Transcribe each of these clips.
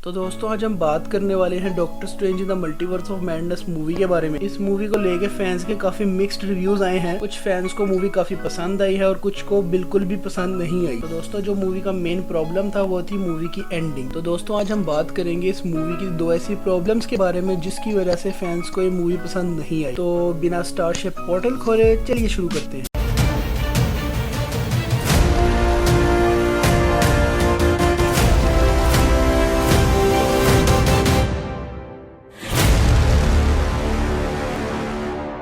तो दोस्तों आज हम बात करने वाले हैं doctor strange in the multiverse of madness movie के बारे में। इस मूवी को लेके फैंस के काफी मिक्स्ड रिव्यूज आए हैं। कुछ फैंस को मूवी काफी पसंद आई है और कुछ को बिल्कुल भी पसंद नहीं आई। तो दोस्तों जो मूवी का मेन प्रॉब्लम था वो थी मूवी की एंडिंग। तो दोस्तों आज हम बात करेंगे इस मूवी की दो ऐसी प्रॉब्लम्स के बारे में जिसकी वजह से फैंस को ये मूवी पसंद नहीं आई। तो बिना स्टारशिप पोर्टल खोले चलिए शुरू करते हैं।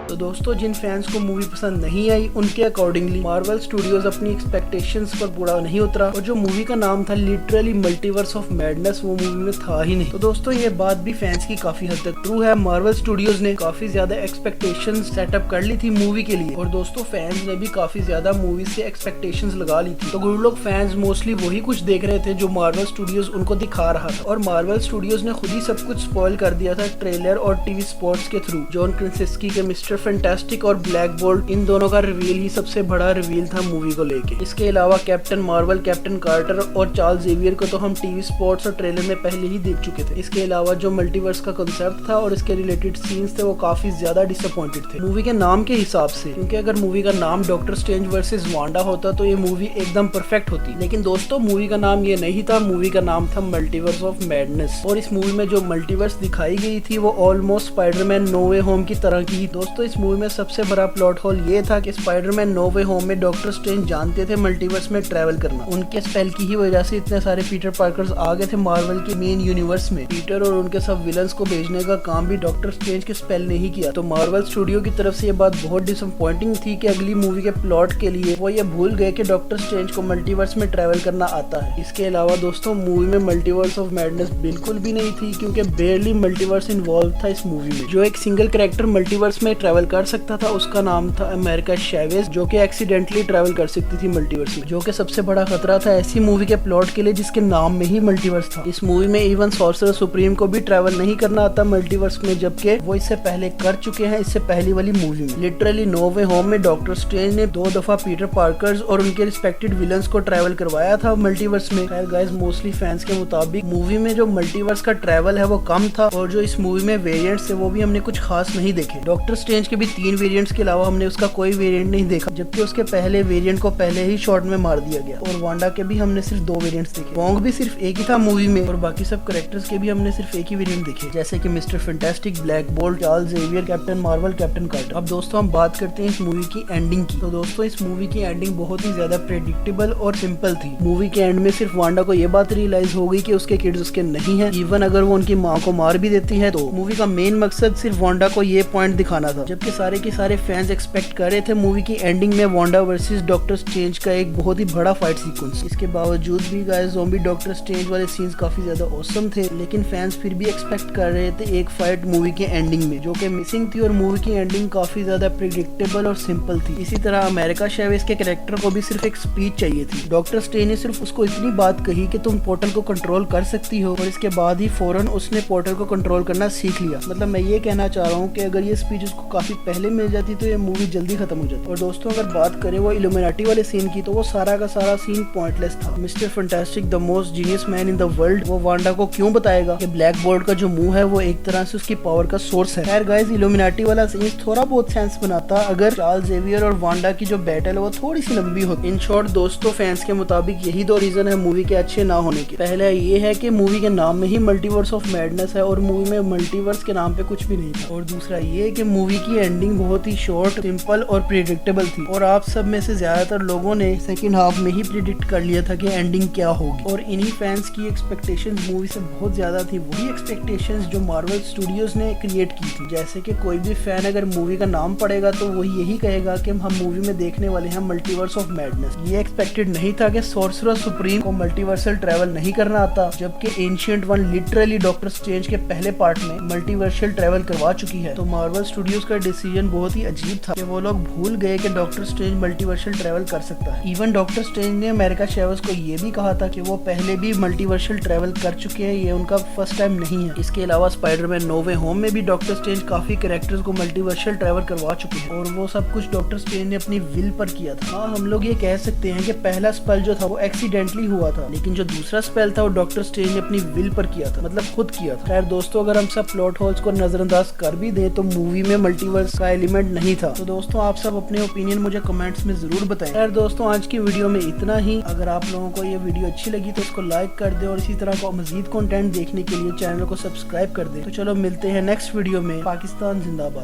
तो दोस्तों जिन फैंस को मूवी पसंद नहीं आई उनके अकॉर्डिंगली मार्वल स्टूडियोज अपनी एक्सपेक्टेशंस पर पूरा नहीं उतरा और जो मूवी का नाम था लिटरली मल्टीवर्स ऑफ मैडनेस वो मूवी में था ही नहीं। तो दोस्तों ये बात भी फैंस की काफी हद तक ट्रू है। मार्वल स्टूडियोज ने काफी ज्यादा एक्सपेक्टेशंस सेटअप कर ली थी मूवी के लिए और दोस्तों फैंस ने भी काफी ज्यादा मूवी से एक्सपेक्टेशंस लगा ली थी। तो कुछ लोग फैंस मोस्टली वही कुछ देख रहे थे जो मार्वल स्टूडियोज उनको दिखा रहा था और मार्वल स्टूडियोज ने खुद ही सब कुछ स्पॉइल कर दिया था ट्रेलर और टीवी स्पॉट्स के थ्रू। जॉन क्रासिंस्की के मिस्टर फैंटास्टिक और ब्लैक बोल्ट इन दोनों का रिवील ही सबसे बड़ा रिवील था मूवी को लेके। इसके अलावा कैप्टन मार्वल, कैप्टन कार्टर और चार्ल्स जेवियर को तो हम टीवी स्पॉट्स और ट्रेलर में पहले ही देख चुके थे। इसके अलावा जो मल्टीवर्स का कांसेप्ट था और इसके रिलेटेड सीन्स थे वो काफी ज्यादा डिसअपॉइंटेड थे मूवी के नाम के हिसाब से, क्योंकि अगर मूवी का नाम डॉक्टर स्ट्रेंज वर्सेस वांडा होता तो ये मूवी एकदम परफेक्ट होती। लेकिन दोस्तों मूवी का नाम ये नहीं था, मूवी का नाम था मल्टीवर्स ऑफ मैडनेस और इस मूवी में जो मल्टीवर्स दिखाई गई थी वो ऑलमोस्ट स्पाइडरमैन नो वे होम की तरह की। दोस्तों इस मूवी में सबसे बड़ा प्लॉट होल ये था कि स्पाइडरमैन नो वे होम में डॉक्टर स्ट्रेंज जानते थे मल्टीवर्स में ट्रैवल करना। उनके स्पेल की ही वजह से इतने सारे पीटर पार्कर्स आ गए थे मार्वल के मेन यूनिवर्स में। पीटर और उनके सब विलन्स को भेजने का काम भी डॉक्टर स्ट्रेंज के स्पेल ने ही किया। तो मार्वल स्टूडियो की तरफ से ये बात बहुत डिसअपॉइंटिंग थी कि अगली मूवी के प्लॉट के लिए वो ये भूल गए कि डॉक्टर स्ट्रेंज को मल्टीवर्स में ट्रैवल करना आता है। इसके अलावा दोस्तों मूवी में मल्टीवर्स ऑफ मैडनेस बिल्कुल भी नहीं थी, क्योंकि बेयरली मल्टीवर्स इन्वॉल्व था इस मूवी में। जो एक सिंगल कैरेक्टर मल्टीवर्स में ट्रैवल कर सकता था उसका नाम था अमेरिका चैवेज, जो कि एक्सीडेंटली ट्रैवल कर सकती थी मल्टीवर्स में, जो कि सबसे बड़ा खतरा था ऐसी मूवी के प्लॉट के लिए जिसके नाम में ही मल्टीवर्स था। इस मूवी में इवन सॉर्सरर सुप्रीम को भी ट्रैवल नहीं करना आता मल्टीवर्स में, जबकि वो इससे पहले कर चुके हैं इससे पहली वाली मूवी में। लिटरली नो वे होम में डॉक्टर स्ट्रेंज ने 2 दफा पीटर पार्कर्स और उनके रिस्पेक्टेड विलन्स को ट्रैवल करवाया था मल्टीवर्स में। खैर गाइस मोस्टली फैंस के मुताबिक मूवी में जो मल्टीवर्स का ट्रैवल है वो कम था और जो इस मूवी में वेरिएंट्स थे वो भी हमने कुछ खास नहीं देखे। डॉक्टर स्ट्रेंज के भी 3 वेरिएंट्स के अलावा हमने उसका कोई वेरिएंट नहीं देखा, जबकि उसके पहले वेरिएंट को पहले ही शॉट में मार दिया गया। और वांडा के भी हमने सिर्फ 2 वेरिएंट्स देखे। वोंग भी सिर्फ एक ही था मूवी में और बाकी सब कैरेक्टर्स के भी हमने सिर्फ एक ही वेरिएंट देखे, जैसे कि mister fantastic, black bolt, Charles Xavier, captain marvel, captain carter. अब दोस्तों हम बात करते हैं इस मूवी की एंडिंग की। तो दोस्तों इस मूवी की एंडिंग बहुत ही ज्यादा प्रेडिक्टेबल और सिंपल थी। मूवी के एंड में सिर्फ वांडा को ये बात रियलाइज हो गई कि उसके किड्स उसके नहीं है। इवन अगर वो उनकी माँ को मार भी देती है तो मूवी का मेन मकसद सिर्फ वांडा को ये पॉइंट दिखाना था, जबकि सारे के सारे फैंस एक्सपेक्ट कर रहे थे मूवी की एंडिंग में वांडा वर्सेस डॉक्टर स्ट्रेंज का एक बहुत ही बड़ा फाइट सीक्वेंस। इसके बावजूद भी गाइस ज़ॉम्बी डॉक्टर स्ट्रेंज वाले सीन्स काफी ज्यादा ऑसम थे, लेकिन फैंस फिर भी एक्सपेक्ट कर रहे थे एक फाइट मूवी के एंडिंग में, जो कि मिसिंग थी और मूवी की एंडिंग काफी ज्यादा प्रेडिक्टेबल और सिंपल थी। इसी तरह अमेरिका चैवेज के कैरेक्टर को भी सिर्फ एक स्पीच चाहिए थी। डॉक्टर स्ट्रेंज ने सिर्फ उसको इतनी बात कही कि तुम पोर्टल को कंट्रोल कर सकती हो और इसके बाद ही फौरन उसने पोर्टल को कंट्रोल करना सीख लिया। मतलब मैं ये कहना चाह रहा हूँ कि अगर ये स्पीच उसको काफी पहले मिल जाती तो ये मूवी जल्दी खत्म हो जाती। और दोस्तों अगर बात करें वो इल्यूमिनाटी वाले सीन की तो वो सारा का सारा सीन पॉइंटलेस था। Mister fantastic the most genius man in the world वो वांडा को क्यों बताएगा कि ब्लैक बोल्ट का जो मुंह है वो एक तरह से उसकी पावर का सोर्स है। खैर गाइस इल्यूमिनाटी वाला सीन थोड़ा बहुत सेंस बनाता अगर चार्ल्स जेवियर और वांडा की जो बैटल है वो थोड़ी सी लंबी होती। इन शॉर्ट दोस्तों फैंस के मुताबिक यही 2 रीजन है मूवी के अच्छे ना होने के। पहला ये है कि मूवी के नाम में ही मल्टीवर्स ऑफ मैडनेस है और मूवी में मल्टीवर्स के नाम पे कुछ भी नहीं था। और दूसरा ये कि मूवी की एंडिंग बहुत ही शॉर्ट, सिंपल और प्रेडिक्टेबल थी और आप सब में से ज्यादातर लोगों ने सेकंड हाफ में ही प्रिडिक्ट कर लिया था कि एंडिंग क्या होगी। और इन्हीं फैंस की एक्सपेक्टेशंस मूवी से बहुत ज्यादा थी, वही एक्सपेक्टेशंस जो मार्वल स्टूडियोज ने क्रिएट की थी। जैसे कि कोई भी फैन अगर मूवी का नाम पढ़ेगा तो वही यही कहेगा कि हम मूवी में देखने वाले हैं मल्टीवर्स ऑफ मैडनेस। ये एक्सपेक्टेड नहीं था कि सॉर्सरर सुप्रीम को मल्टीवर्सल ट्रैवल नहीं करना आता, जबकि ancient one literally doctor strange के पहले पार्ट में मल्टीवर्सल ट्रैवल करवा चुकी है। तो मार्वल स्टूडियोज का डिसीजन बहुत ही अजीब था कि वो लोग भूल गए कि डॉक्टर स्ट्रेंज मल्टीवर्सल ट्रैवल कर सकता है। इवन डॉक्टर स्ट्रेंज ने अमेरिका चैवेस को ये भी कहा था कि वो पहले भी मल्टीवर्सल ट्रैवल कर चुके हैं, ये उनका फर्स्ट टाइम नहीं है। इसके अलावा स्पाइडरमैन नो वे होम में भी डॉक्टर स्ट्रेंज काफी कैरेक्टर्स को मल्टीवर्सल ट्रैवल करवा चुके हैं और वो सब कुछ डॉक्टर स्ट्रेंज ने अपनी विल पर किया था। हाँ, हम लोग ये कह सकते हैं कि पहला स्पेल जो था वो एक्सीडेंटली हुआ था, लेकिन जो दूसरा स्पेल था वो डॉक्टर स्ट्रेंज ने अपनी विल पर किया था, मतलब खुद किया था। खैर दोस्तों, अगर हम सब प्लॉट होल्स को नजरअंदाज कर भी दें तो मूवी में मल्टीवर्स का एलिमेंट नहीं था। तो दोस्तों, आप सब अपने ओपिनियन मुझे कमेंट्स में जरूर बताएं। खैर दोस्तों, आज की वीडियो में इतना ही। अगर आप लोगों को ये वीडियो अच्छी लगी तो इसको लाइक कर दे और इसी तरह का मजीद कंटेंट देखने के लिए चैनल को सब्सक्राइब कर दे। तो चलो मिलते हैं नेक्स्ट वीडियो में। पाकिस्तान जिंदाबाद।